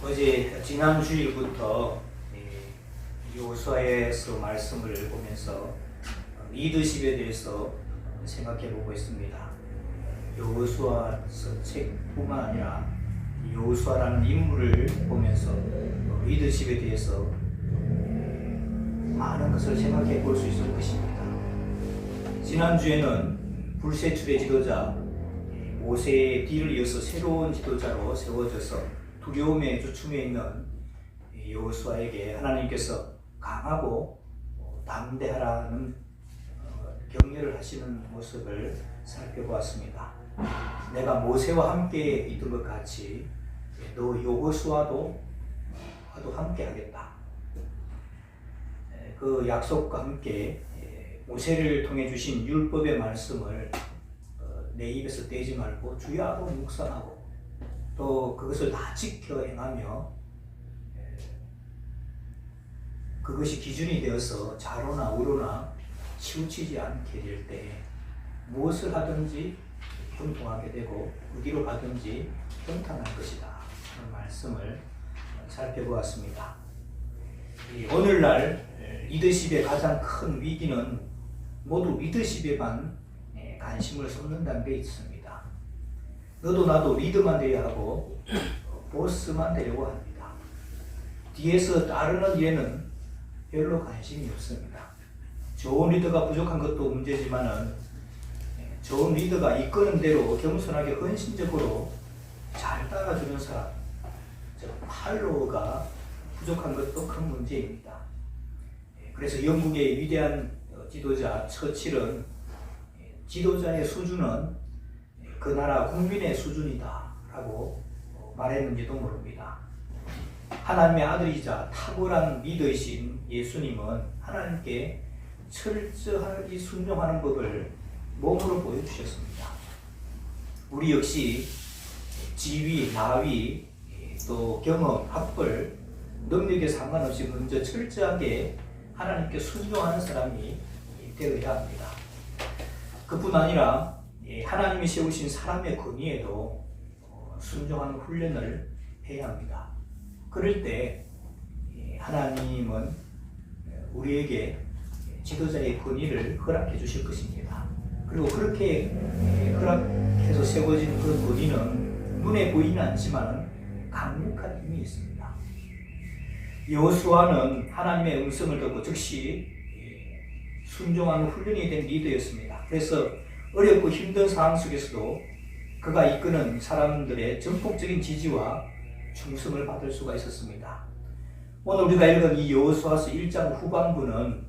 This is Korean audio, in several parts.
어제 지난 주일부터 여호수아에서 말씀을 보면서 리더십에 대해서 생각해 보고 있습니다. 여호수아서 책뿐만 아니라 여호수아라는 인물을 보면서 리더십에 대해서 많은 것을 생각해 볼 수 있을 것입니다. 지난주에는 불세출의 지도자 모세의 뒤를 이어서 새로운 지도자로 세워져서 두려움에 주춤해 있는 여호수아에게 하나님께서 강하고 담대하라는 격려를 하시는 모습을 살펴보았습니다. 내가 모세와 함께 있던 것 같이 너 여호수아도 함께 하겠다. 그 약속과 함께 모세를 통해 주신 율법의 말씀을 내 입에서 떼지 말고 주야로 묵상하고 또 그것을 다 지켜 행하며 그것이 기준이 되어서 좌로나 우로나 치우치지 않게 될 때 무엇을 하든지 형통하게 되고 어디로 가든지 평탄할 것이다 하는 말씀을 살펴보았습니다. 오늘날 리더십의 가장 큰 위기는 모두 리더십에만 관심을 쏟는다는 데 있습니다. 너도 나도 리더만 되어야 하고 보스만 되려고 합니다. 뒤에서 따르는 일에는 별로 관심이 없습니다. 좋은 리더가 부족한 것도 문제지만은 좋은 리더가 이끄는 대로 겸손하게 헌신적으로 잘 따라주는 사람, 즉 팔로워가 부족한 것도 큰 문제입니다. 그래서 영국의 위대한 지도자 처칠은 지도자의 수준은 그 나라 국민의 수준이다 라고 말했는지도 모릅니다. 하나님의 아들이자 탁월한 리더이신 예수님은 하나님께 철저하게 순종하는 법을 몸으로 보여주셨습니다. 우리 역시 지위, 나위, 또 경험, 학벌, 능력에 상관없이 먼저 철저하게 하나님께 순종하는 사람이 되어야 합니다. 그뿐 아니라 하나님이 세우신 사람의 권위에도 순종하는 훈련을 해야 합니다. 그럴 때 하나님은 우리에게 지도자의 권위를 허락해 주실 것입니다. 그리고 그렇게 허락해서 세워진 그 권위는 눈에 보이는 않지만 강력한 힘이 있습니다. 여호수아는 하나님의 음성을 듣고 즉시 순종하는 훈련이 된 리더였습니다. 그래서 어렵고 힘든 상황 속에서도 그가 이끄는 사람들의 전폭적인 지지와 충성을 받을 수가 있었습니다. 오늘 우리가 읽은 이 여호수아서 1장 후반부는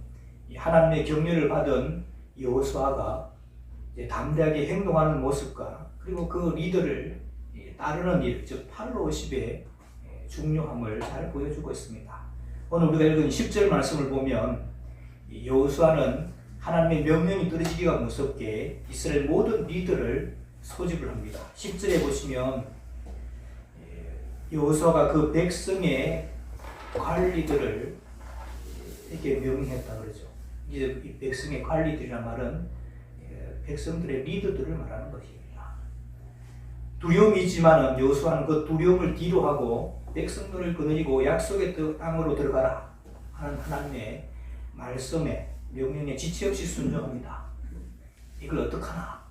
하나님의 격려를 받은 여호수아가 담대하게 행동하는 모습과 그리고 그 리더를 따르는 일, 즉 팔로우십의 중요함을 잘 보여주고 있습니다. 오늘 우리가 읽은 10절 말씀을 보면 여호수아는 하나님의 명령이 떨어지기가 무섭게 이스라엘 모든 리더를 소집을 합니다. 10절에 보시면 여호수아가 그 백성의 관리들을 이렇게 명령했다 그러죠. 이제 이 백성의 관리들이란 말은 백성들의 리더들을 말하는 것입니다. 두려움이 있지만은 여호수아는 그 두려움을 뒤로 하고 백성들을 거느리고 약속의 땅으로 들어가라 하는 하나님의 말씀에 명령에 지체 없이 순종합니다. 이걸 어떡하나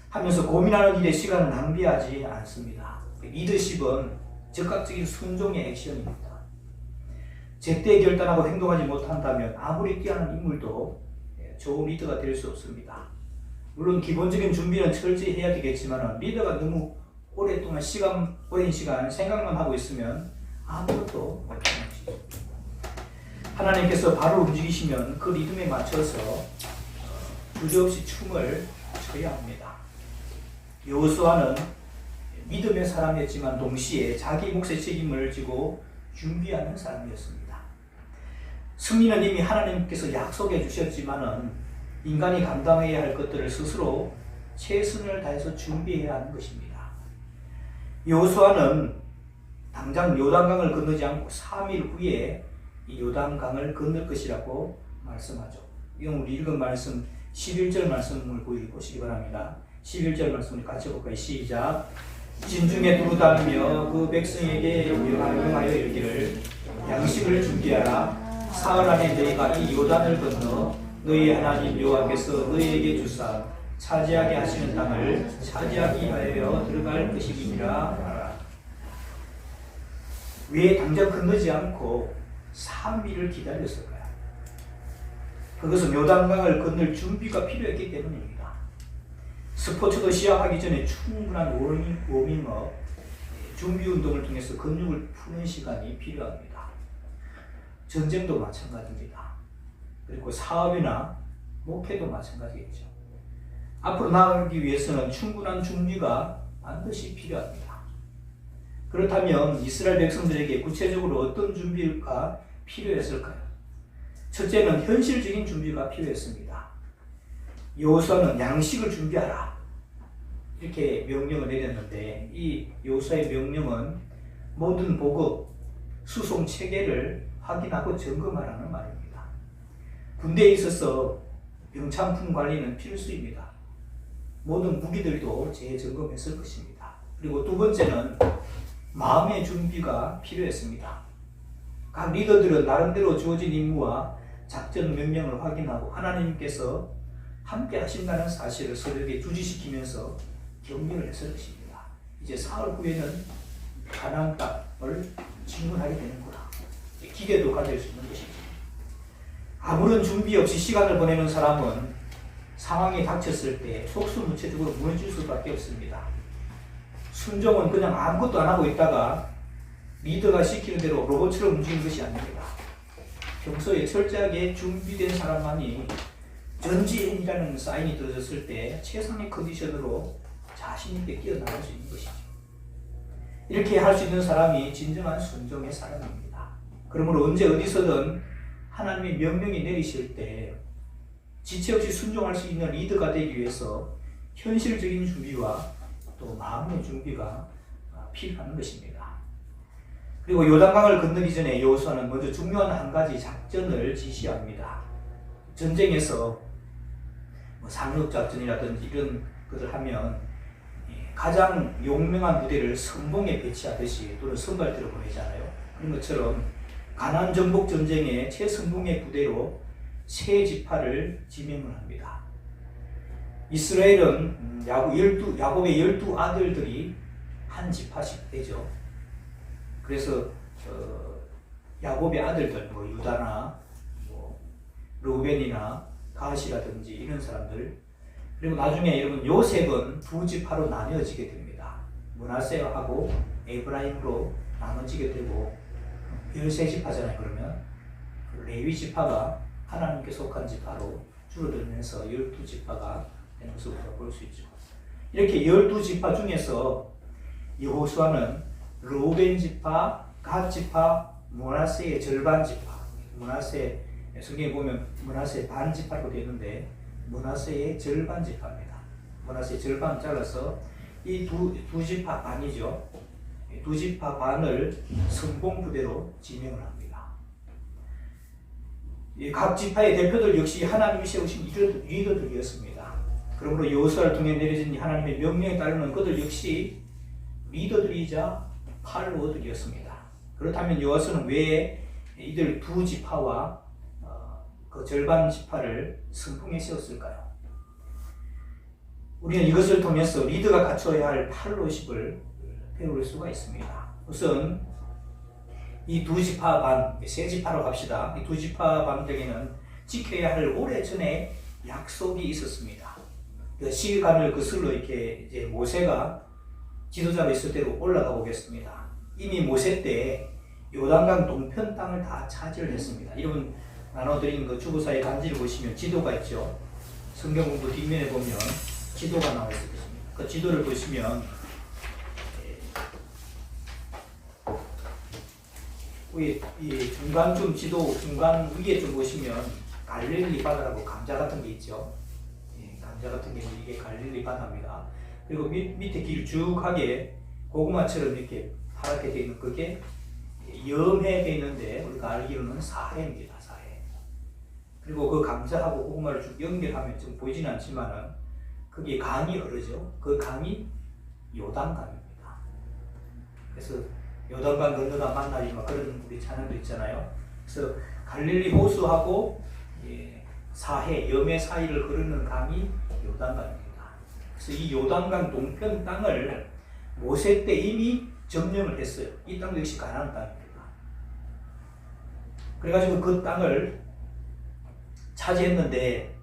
하면서 고민하는 일에 시간을 낭비하지 않습니다. 리더십은 즉각적인 순종의 액션입니다. 제때 결단하고 행동하지 못한다면 아무리 뛰어난 인물도 좋은 리더가 될 수 없습니다. 물론 기본적인 준비는 철저히 해야 되겠지만 리더가 너무 오랜 시간 생각만 하고 있으면 아무것도 못하는 것이죠. 하나님께서 바로 움직이시면 그 리듬에 맞춰서 주저없이 춤을 춰야 합니다. 여호수아는 믿음의 사람이었지만 동시에 자기 몫의 책임을 지고 준비하는 사람이었습니다. 승리는 이미 하나님께서 약속해 주셨지만 인간이 감당해야 할 것들을 스스로 최선을 다해서 준비해야 하는 것입니다. 여호수아는 당장 요단강을 건너지 않고 3일 후에 이 요단강을 건널 것이라고 말씀하죠. 이건 우리 읽은 말씀 11절 말씀을 보시기 바랍니다. 11절 말씀을 같이 볼까요? 시작. 진중에 두루다니며 그 백성에게 명하여 이르기를 양식을 준비하라. 사흘 안에 너희가 이 요단을 건너 너희 하나님 여호와께서 너희에게 주사 차지하게 하시는 땅을 차지하기 위하여 들어갈 것이니라 하라. 왜 당장 건너지 않고 3일을 기다렸을까요? 그것은 요단강을 건널 준비가 필요했기 때문입니다. 스포츠도 시합하기 전에 충분한 워밍업, 준비 운동을 통해서 근육을 푸는 시간이 필요합니다. 전쟁도 마찬가지입니다. 그리고 사업이나 목회도 마찬가지겠죠. 앞으로 나아가기 위해서는 충분한 준비가 반드시 필요합니다. 그렇다면 이스라엘 백성들에게 구체적으로 어떤 준비가 필요했을까요? 첫째는 현실적인 준비가 필요했습니다. 여호수아는 양식을 준비하라 이렇게 명령을 내렸는데 이 여호수아의 명령은 모든 보급, 수송 체계를 확인하고 점검하라는 말입니다. 군대에 있어서 병창품 관리는 필수입니다. 모든 무기들도 재점검했을 것입니다. 그리고 두 번째는 마음의 준비가 필요했습니다. 각 리더들은 나름대로 주어진 임무와 작전 명령을 확인하고 하나님께서 함께 하신다는 사실을 서로에게 주지시키면서 격려를 했을 것입니다. 이제 사흘 후에는 가나안 땅을 침공하게 되는구나. 기대도 가질 수 있는 것입니다. 아무런 준비 없이 시간을 보내는 사람은 상황이 닥쳤을 때 속수무책적으로 무너질 수밖에 없습니다. 순종은 그냥 아무것도 안 하고 있다가 리더가 시키는 대로 로봇처럼 움직이는 것이 아닙니다. 평소에 철저하게 준비된 사람만이 전지현이라는 사인이 떨어졌을 때 최상의 컨디션으로 자신 있게 뛰어나갈 수 있는 것이죠. 이렇게 할 수 있는 사람이 진정한 순종의 사람입니다. 그러므로 언제 어디서든 하나님의 명령이 내리실 때 지체 없이 순종할 수 있는 리더가 되기 위해서 현실적인 준비와 또 마음의 준비가 필요한 것입니다. 그리고 요단강을 건너기 전에 여호수아는 먼저 중요한 한 가지 작전을 지시합니다. 전쟁에서 상륙작전이라든지 이런 것을 하면 가장 용맹한 부대를 선봉에 배치하듯이 또는 선발대로 보내잖아요. 그런 것처럼 가나안 정복 전쟁의 최선봉의 부대로 세 지파를 지명을 합니다. 이스라엘은 야곱의 12 아들들이 한 지파씩 되죠. 그래서 야곱의 아들들, 유다나 루벤이나 가시라든지 이런 사람들, 그리고 나중에 여러분 요셉은 두 지파로 나뉘어지게 됩니다. 므낫세하고 에브라임으로 나눠지게 되고 13지파잖아요. 그러면 레위 지파가 하나님께 속한 지파로 줄어들면서 12지파가 되는 것을 우리가 볼 수 있죠. 이렇게 12지파 중에서 여호수아는 루벤 지파, 갓 지파, 므낫세의 절반 지파, 므낫세 성경에 보면 므낫세 반 지파로 되어 있는데 므낫세의 절반 지파입니다. 므낫세의 절반 잘라서 이 두 지파 반이죠. 두 지파 반을 선봉부대로 지명을 합니다. 각 지파의 대표들 역시 하나님이 세우신 리더들이었습니다. 그러므로 여호수아를 통해 내려진 하나님의 명령에 따르는 그들 역시 리더들이자 팔로워들이었습니다. 그렇다면 여호수아는 왜 이들 두 지파와 그 절반 지파를 선봉에 세웠을까요? 우리는 이것을 통해서 리더가 갖춰야 할 팔로우십을 배울 수가 있습니다. 우선 이 두 지파 반, 세 지파로 갑시다. 이 두 지파 반에게는 지켜야 할 오래전에 약속이 있었습니다. 그 시간을 거슬러 이렇게 이제 모세가 지도자가 있을 때로 올라가 보겠습니다. 이미 모세 때 요단강 동편 땅을 다 차지를 했습니다. 여러분 나눠드린 그 주보사의 간지를 보시면 지도가 있죠. 성경 공부 뒷면에 보면 지도가 나와 있을 것입니다. 그 지도를 보시면 이 중간쯤 지도 중간 위에 좀 보시면 갈릴리 바다라고 감자 같은 게 있죠. 감자 같은 게 이게 갈릴리 바다입니다. 그리고 밑에 길쭉하게 고구마처럼 이렇게 파랗게 되어 있는 그게 염해 되어 있는데 우리가 알기로는 사해입니다. 사해. 그리고 그 감자하고 고구마를 쭉 연결하면 좀 보이진 않지만은 그게 강이 흐르죠. 그 강이 요단강입니다. 그래서 요단강 건너가 만나리 막 그런 우리 찬양도 있잖아요. 그래서 갈릴리 호수하고 사해 염해 사이를 흐르는 강이 요단강입니다. 그래서 이 요단강 동편 땅을 모세 때 이미 점령을 했어요. 이 땅도 역시 가나안 땅입니다. 그래가지고 그 땅을 차지했는데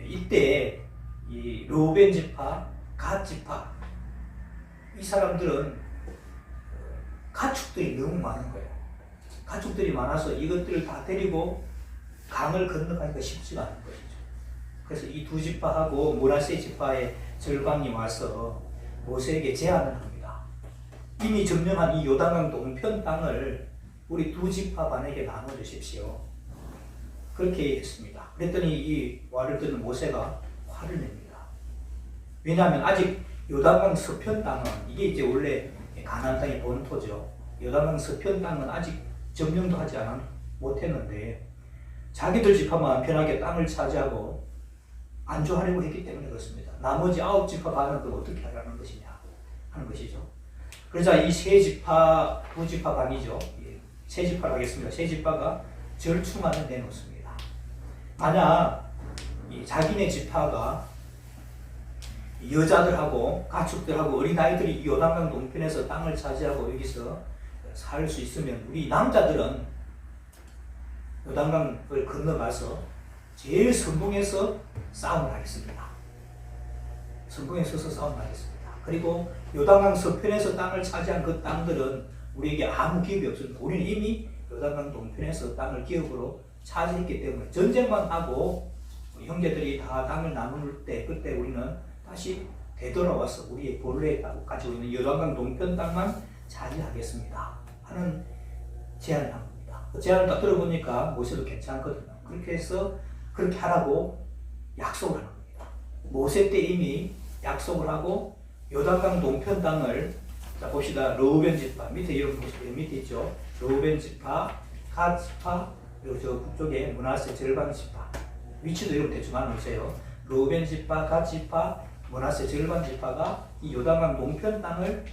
이때 이 르우벤 지파, 갓 지파 이 사람들은 가축들이 너무 많은 거예요. 가축들이 많아서 이것들을 다 데리고 강을 건너가기가 쉽지가 않은 것이죠. 그래서 이 두 지파하고 므낫세 지파의 절반이 와서 모세에게 제안을 합니다. 이미 점령한 이 요단강 동편 땅을 우리 두 지파 반에게 나눠주십시오. 그렇게 했습니다. 그랬더니 이 말을 듣는 모세가 화를 냅니다. 왜냐하면 아직 요단강 서편 땅은 이게 이제 원래 가나안 땅의 본토죠. 요단강 서편 땅은 아직 점령도 하지 못했는데 자기들 지파만 편하게 땅을 차지하고 안주하려고 했기 때문에 그렇습니다. 나머지 9지파 반은 또 어떻게 하라는 것이냐 하는 것이죠. 그러자 이 세 지파, 두 지파 반이죠. 세 지파를 하겠습니다. 세 지파가 절충안을 내놓습니다. 만약 자기네 지파가 여자들하고 가축들하고 어린아이들이 요단강 동편에서 땅을 차지하고 여기서 살 수 있으면 우리 남자들은 요단강을 건너가서 제일 선봉에서 싸움을 하겠습니다. 선봉에 서서 싸움을 하겠습니다. 그리고 요단강 서편에서 땅을 차지한 그 땅들은 우리에게 아무 기업이 없습니다. 우리는 이미 요단강 동편에서 땅을 기업으로 차지했기 때문에 전쟁만 하고 형제들이 다 땅을 나눌 때 그때 우리는 다시 되돌아와서 우리의 본래에 가지고 있는 요단강 동편 땅만 차지하겠습니다 하는 제안을 합니다. 그 제안을 딱 들어보니까 모세도 괜찮거든요. 그렇게 해서 그렇게 하라고 약속을 하는 겁니다. 모세 때 이미 약속을 하고 요단강 동편 땅을 자 봅시다. 르우벤 지파 밑에 이름 보시면 밑에 있죠. 르우벤 지파, 갓 지파 그리고 저 북쪽에 므낫세 절반 지파 위치도 이름 대충 알아놓으세요. 르우벤 지파, 갓 지파, 므낫세 절반 지파가 이 요단강 동편 땅을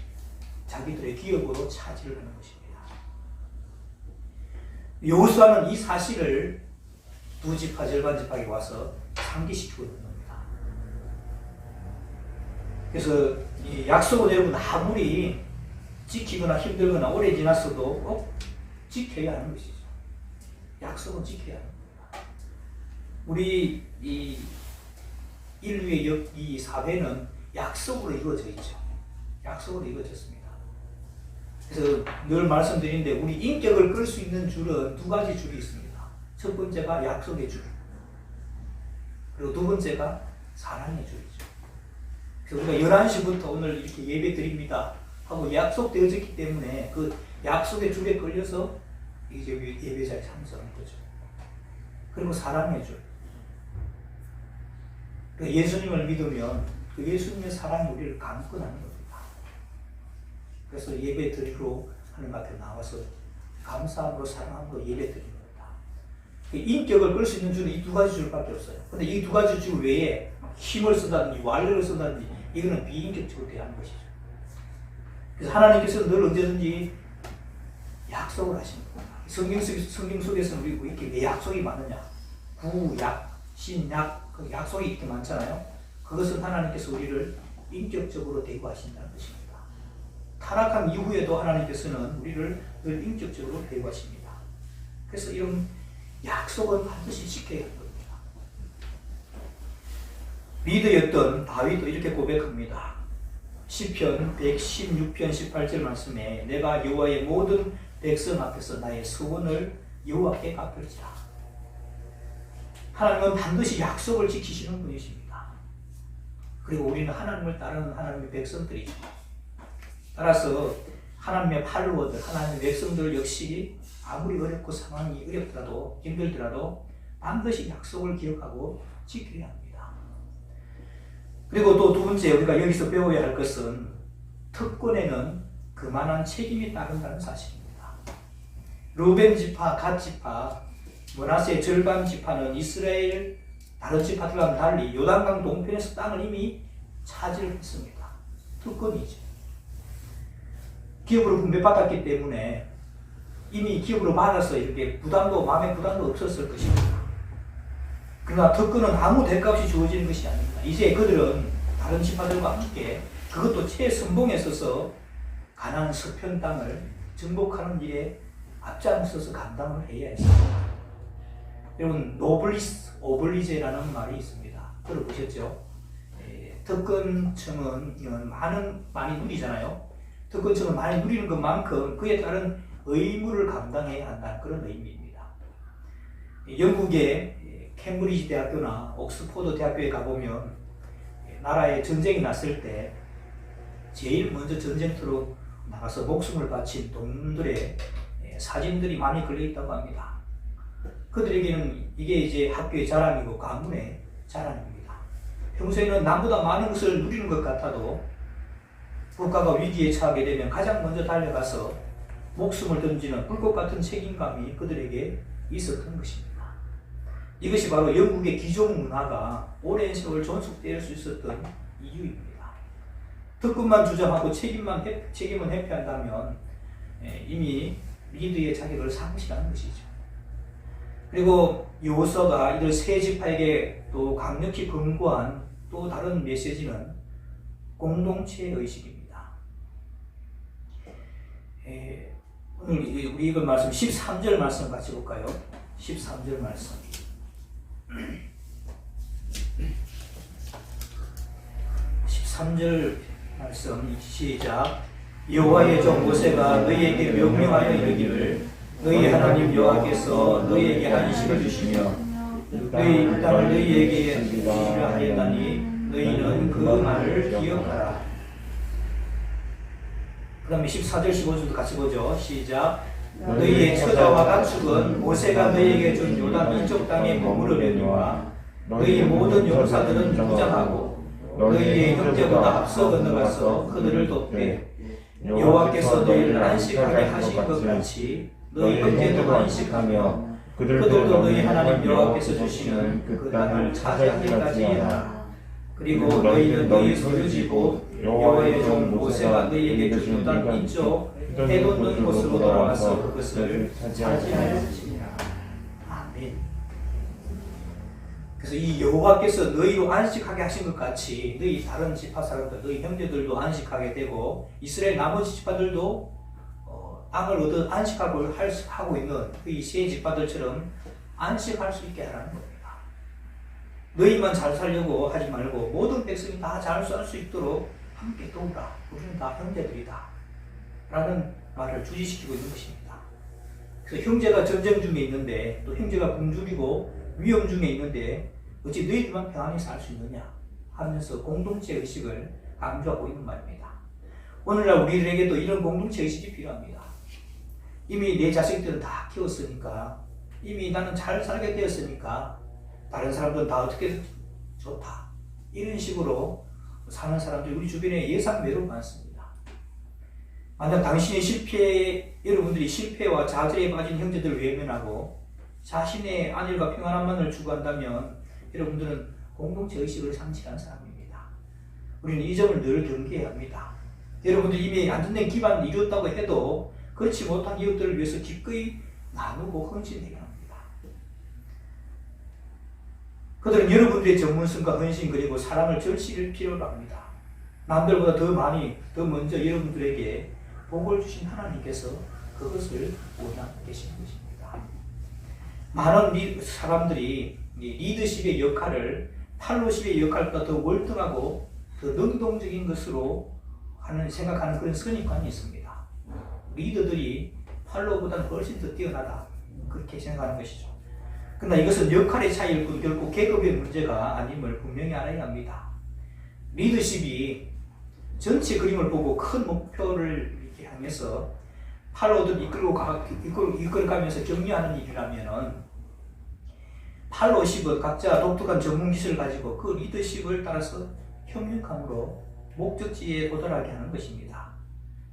자기들의 기업으로 차지를 하는 것입니다. 여호수아는 이 사실을 두 지파, 절반 지파에게 와서 상기시키고 있는 겁니다. 그래서 이 약속을 여러분 아무리 지키거나 힘들거나 오래 지났어도 꼭 지켜야 하는 것이죠. 약속은 지켜야 하는 겁니다. 우리 이 인류의 이 사회는 약속으로 이루어져 있죠. 약속으로 이루어졌습니다. 그래서 늘 말씀드리는데 우리 인격을 끌 수 있는 줄은 두 가지 줄이 있습니다. 첫 번째가 약속의 줄, 그리고 두 번째가 사랑의 줄이죠. 그래서 우리가 11시부터 오늘 이렇게 예배 드립니다 하고 약속되어졌기 때문에 그 약속의 줄에 끌려서 이제 예배자에 참석하는 거죠. 그리고 사랑의 줄. 그러니까 예수님을 믿으면 그 예수님의 사랑이 우리를 감건하는 겁니다. 그래서 예배 드리러 하나님 앞에 나와서 감사함으로 사랑함으로 예배 드리는 겁니다. 인격을 끌 수 있는 줄은 이 두 가지 줄밖에 없어요. 근데 이 두 가지 줄 외에 힘을 쓰다든지 완력을 쓰다든지 이거는 비인격적으로 대하는 것이죠. 그래서 하나님께서 늘 언제든지 약속을 하십니다. 성경 속에서는 우리 이렇게 왜 약속이 많으냐? 구약, 신약, 그 약속이 이렇게 많잖아요. 그것은 하나님께서 우리를 인격적으로 대우하신다는 것입니다. 타락한 이후에도 하나님께서는 우리를 늘 인격적으로 대우하십니다. 그래서 이런 약속은 반드시 지켜야 하는 겁니다. 리더였던 다윗도 이렇게 고백합니다. 시편 116편 18절 말씀에 내가 여호와의 모든 백성 앞에서 나의 소원을 여호와께 갚을지라. 하나님은 반드시 약속을 지키시는 분이십니다. 그리고 우리는 하나님을 따르는 하나님의 백성들이죠. 따라서 하나님의 팔로워들, 하나님의 백성들 역시 아무리 어렵고 상황이 어렵더라도 힘들더라도 반드시 약속을 기억하고 지켜야 합니다. 그리고 또 두 번째 우리가 여기서 배워야 할 것은 특권에는 그만한 책임이 따른다는 사실입니다. 르우벤 지파, 갓 지파, 므낫세 절반 지파는 이스라엘 다른 지파들과는 달리 요단강 동편에서 땅을 이미 차지를 했습니다. 특권이죠. 기업으로 분배받았기 때문에 이미 기업으로 받아서 이렇게 마음의 부담도 없었을 것입니다. 그러나 특권은 아무 대가 없이 주어지는 것이 아닙니다. 이제 그들은 다른 지파들과 함께 그것도 최선봉에 서서 가나안 서편 땅을 정복하는 일에 앞장서서 감당을 해야 했습니다. 여러분, 노블리스 오블리제라는 말이 있습니다. 들어보셨죠? 특권층은 많이 누리잖아요. 특권층은 많이 누리는 것만큼 그에 따른 의무를 감당해야 한다는 그런 의미입니다. 영국의 캠브리지 대학교나 옥스포드 대학교에 가보면 나라에 전쟁이 났을 때 제일 먼저 전쟁터로 나가서 목숨을 바친 동문들의 사진들이 많이 걸려있다고 합니다. 그들에게는 이게 이제 학교의 자랑이고 가문의 자랑입니다. 평소에는 남보다 많은 것을 누리는 것 같아도 국가가 위기에 처하게 되면 가장 먼저 달려가서 목숨을 던지는 불꽃 같은 책임감이 그들에게 있었던 것입니다. 이것이 바로 영국의 귀족 문화가 오랜 세월 존속될 수 있었던 이유입니다. 특권만 주장하고 책임은 회피한다면 이미 리더의 자격을 상실하는 것이죠. 그리고 여호수아가 이들 세 지파에게 또 강력히 권고한 또 다른 메시지는 공동체 의식입니다. 오늘 우리 이걸 말씀 13절 말씀 같이 볼까요? 13절 말씀. 13절 말씀 시작. 여호와의 종 모세가 너희에게 명령하여 이르기를 너희 하나님 여호와께서 너희에게 안식을 주시며 너희 땅을 너희에게 주시려 하였나니 너희는 그 말을 기억하라. 그 다음에 14절 15절도 같이 보죠. 시작. 너희의 처자와 가축은 모세가 너희에게 준 요단 이쪽 땅에 머무르려니와 너희 모든 용사들은 무장하고 너희의 형제보다 앞서 건너가서 그들을 돕되 여호와께서 너희를 안식하게 하신 것 같이 너희 형제도 안식하며 그들도 너희 하나님 여호와께서 주시는 그 땅을 차지하기까지 하라. 그리고 너희는 너희 소유지고 여호와의 종 모세가 너희에게 준 요단 이쪽 해돋는 곳으로 돌아와서 그것을 차지하여 주시리라. 아멘. 그래서 이 여호와께서 너희로 안식하게 하신 것 같이 너희 다른 지파 사람들, 너희 형제들도 안식하게 되고 이스라엘 나머지 지파들도 땅을 얻어 안식하고 하고 있는 이 세 지파들처럼 안식할 수 있게 하라는 겁니다. 너희만 잘 살려고 하지 말고 모든 백성이 다 잘 살 수 있도록 함께 도우라. 우리는 다 형제들이다. 라는 말을 주지시키고 있는 것입니다. 그래서 형제가 전쟁 중에 있는데 또 형제가 굶주리고 위험 중에 있는데 어찌 너희들만 평안히 살 수 있느냐 하면서 공동체 의식을 강조하고 있는 말입니다. 오늘날 우리들에게도 이런 공동체 의식이 필요합니다. 이미 내 자식들은 다 키웠으니까 이미 나는 잘 살게 되었으니까 다른 사람들은 다 어떻게 좋다 이런 식으로 사는 사람들이 우리 주변에 예상외로 많습니다. 만약 여러분들이 실패와 좌절에 빠진 형제들을 외면하고 자신의 안일과 평안함만을 추구한다면 여러분들은 공동체 의식을 상실한 사람입니다. 우리는 이 점을 늘 경계해야 합니다. 여러분들이 이미 안전된 기반을 이뤘다고 해도 그렇지 못한 이웃들을 위해서 기꺼이 나누고 헌신해야 합니다. 그들은 여러분들의 전문성과 헌신 그리고 사랑을 절실히 필요로 합니다. 남들보다 더 먼저 여러분들에게 복을 주신 하나님께서 그것을 원하고 계신 것입니다. 많은 사람들이 리더십의 역할을 팔로십의 역할보다 더 월등하고 더 능동적인 것으로 생각하는 그런 선입관이 있습니다. 리더들이 팔로보다는 훨씬 더 뛰어나다 그렇게 생각하는 것이죠. 그러나 이것은 역할의 차이일 뿐 결코 계급의 문제가 아님을 분명히 알아야 합니다. 리더십이 전체 그림을 보고 큰 목표를 이렇게 향해서 팔로우들 이끌어가면서 격려하는 일이라면 팔로우십은 각자 독특한 전문 기술을 가지고 그 리더십을 따라서 협력함으로 목적지에 도달하게 하는 것입니다.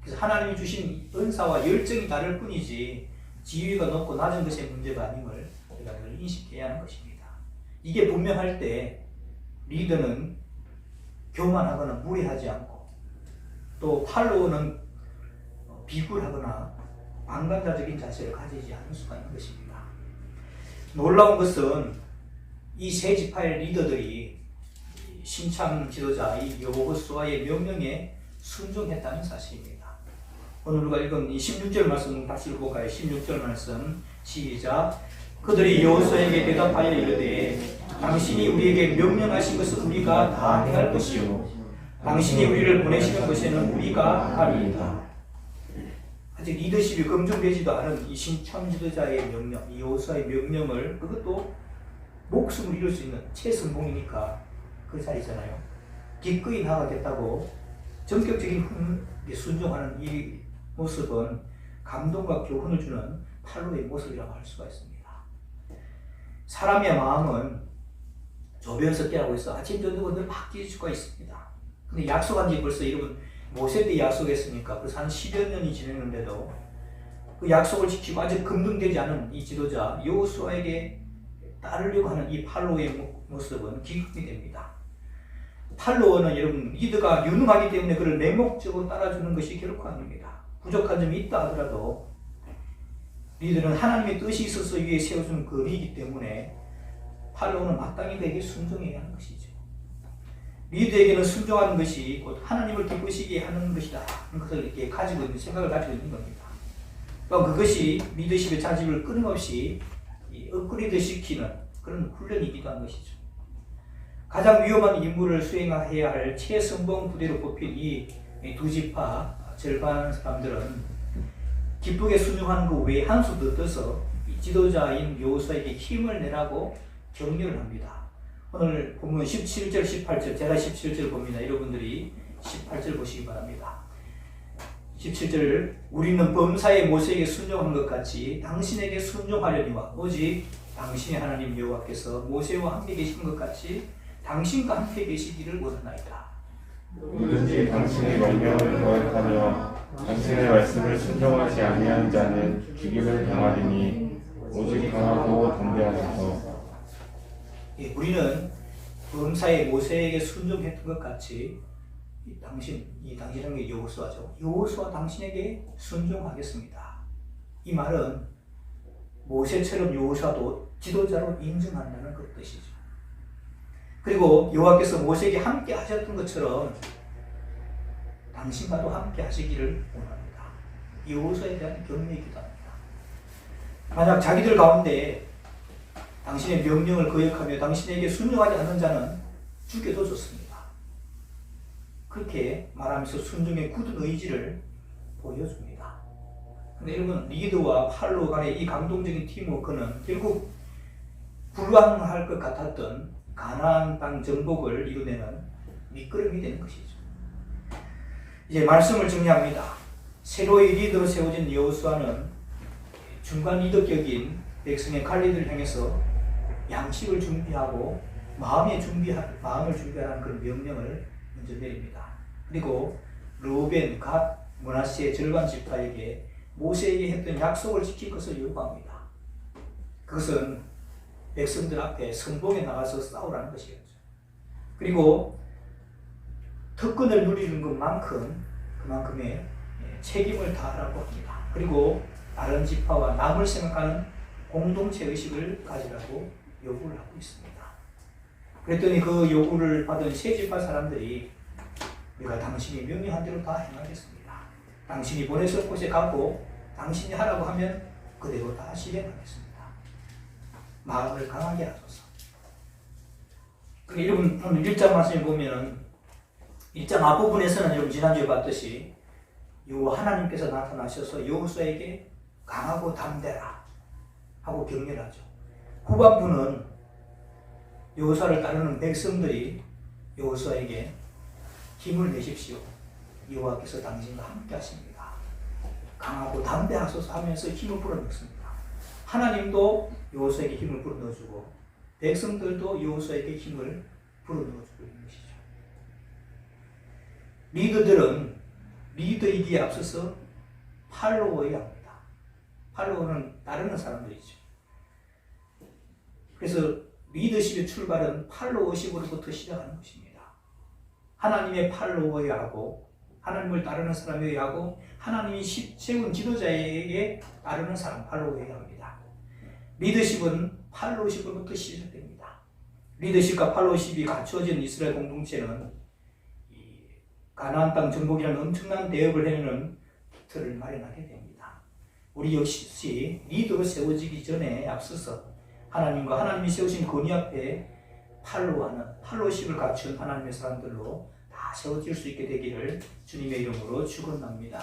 그래서 하나님이 주신 은사와 열정이 다를 뿐이지 지위가 높고 낮은 것의 문제가 아님을 우리가 늘 인식해야 하는 것입니다. 이게 분명할 때 리더는 교만하거나 무례하지 않고 또 팔로우는 비굴하거나 방관자적인 자세를 가지지 않을 수가 있는 것입니다. 놀라운 것은 이 세 지파의 리더들이 신참 지도자 이 여호수아의 명령에 순종했다는 사실입니다. 오늘 우리가 읽은 이 16절 말씀 다시 읽어볼까요? 16절 말씀 시작. 그들이 여호수아에게 대답하여 이르되 당신이 우리에게 명령하신 것을 우리가 다 행할 것이요 당신이 우리를 보내시는 곳에는 우리가 가리이다. 아직 리더십이 검증되지도 않은 이 신참 지도자의 명령, 이 여호수아의 명령을 그것도 목숨을 잃을 수 있는 최선봉이니까 그 자리잖아요. 기꺼이 나가겠다고 전격적인 순종하는 이 모습은 감동과 교훈을 주는 팔로의 모습이라고 할 수가 있습니다. 사람의 마음은 조변 섞이라고 해서 아침 저녁은 늘 바뀔 수가 있습니다. 근데 약속한 지 벌써 여러분 모세 때 약속했으니까 벌써 한 10여 년이 지났는데도 그 약속을 지키고 아직 검증되지 않은 이 지도자 여호수아에게 따르려고 하는 이 팔로의 모습은 기극이 됩니다. 팔로워는 여러분 리더가 유능하기 때문에 그를 맹목적으로 따라주는 것이 결코 아닙니다. 부족한 점이 있다 하더라도 리더는 하나님의 뜻이 있어서 위에 세워준 그 리이기 때문에 팔로워는 마땅히 그에게 순종해야 하는 것이죠. 리더에게는 순종하는 것이 곧 하나님을 기쁘시게 하는 것이다 하는 것을 이렇게 가지고 있는 생각을 가지고 있는 겁니다. 그러니까 그것이 리더십의 자질을 끊임없이 업그레이드 시키는 그런 훈련이기도 한 것이죠. 가장 위험한 임무를 수행해야 할 최선봉 부대로 뽑힌 이 두 지파 절반 사람들은 기쁘게 순종하는 것 외에 한수도 떠서 지도자인 여호수아에게 힘을 내라고 격려를 합니다. 오늘 본문 17절, 18절, 제가 17절 봅니다. 여러분들이 18절 보시기 바랍니다. 17절, 우리는 범사의 모세에게 순종한 것 같이 당신에게 순종하려니와 오직 당신의 하나님 여호와께서 모세와 함께 계신 것 같이 당신과 함께 계시기를 원하나이다. 누구든지 당신의 명령을 거역하며 당신의 말씀을 순종하지 아니하는 자는 죽임을 당하리니 오직 강하고 담대하소서. 우리는 범사의 모세에게 순종했던 것 같이 당신은 게 여호수아죠. 여호수아 당신에게 순종하겠습니다. 이 말은 모세처럼 여호수아도 지도자로 인정한다는 그 뜻이죠. 그리고 여호와께서 모세에게 함께 하셨던 것처럼 당신과도 함께 하시기를 원합니다. 여호수아에 대한 격려이기도 합니다. 만약 자기들 가운데 당신의 명령을 거역하며 당신에게 순종하지 않는 자는 죽여도 좋습니다. 그렇게 말하면서 순종의 굳은 의지를 보여줍니다. 근데 여러분 리더와 팔로 간의 이 감동적인 팀워크는 결국 불가능할 것 같았던 가나안 땅 정복을 이루내는 밑거름이 되는 것이죠. 이제 말씀을 정리합니다. 새로이 리더로 세워진 여호수아는 중간 리더격인 백성의 관리들을 향해서 양식을 준비하고 마음을 준비하라는 그런 명령을 먼저 내립니다. 그리고 르우벤, 갓, 므낫세의 절반 지파에게 모세에게 했던 약속을 지킬 것을 요구합니다. 그것은 백성들 앞에 선봉에 나가서 싸우라는 것이었죠. 그리고 특권을 누리는 그만큼의 책임을 다하라고 합니다. 그리고 다른 지파와 남을 생각하는 공동체 의식을 가지라고 요구를 하고 있습니다. 그랬더니 그 요구를 받은 세 지파 사람들이 우리가 당신이 명령한 대로 다 행하겠습니다. 당신이 보냈을 곳에 가고 당신이 하라고 하면 그대로 다 실행하겠습니다. 마음을 강하게 하소서. 여러분 오늘 1장 말씀을 보면 1장 앞부분에서는 여러분 지난주에 봤듯이 여호와 하나님께서 나타나셔서 여호수아에게 강하고 담대라 하고 격려를 하죠. 후반부는 여호수아를 따르는 백성들이 여호수아에게 힘을 내십시오. 여호와께서 당신과 함께 하십니다. 강하고 담대하소서 하면서 힘을 불어넣습니다. 하나님도 여호수아에게 힘을 불어넣어주고 백성들도 여호수아에게 힘을 불어넣어주고 있는 것이죠. 리더들은 리더이기에 앞서서 팔로워해야 합니다. 팔로워는 따르는 사람들이죠. 그래서 리더십의 출발은 팔로워십으로부터 시작하는 것입니다. 하나님의 팔로워해야 하고 하나님을 따르는 사람이어야 하고 하나님이 세운 지도자에게 따르는 사람 팔로우해야 합니다. 리더십은 팔로우십으로부터 시작됩니다. 리더십과 팔로우십이 갖추어진 이스라엘 공동체는 가나안 땅 정복이라는 엄청난 대업을 해내는 틀을 마련하게 됩니다. 우리 역시 리더로 세워지기 전에 앞서서 하나님과 하나님이 세우신 권위 앞에 팔로우하는 팔로우십을 갖춘 하나님의 사람들로 다 세워질 수 있게 되기를 주님의 이름으로 축원합니다.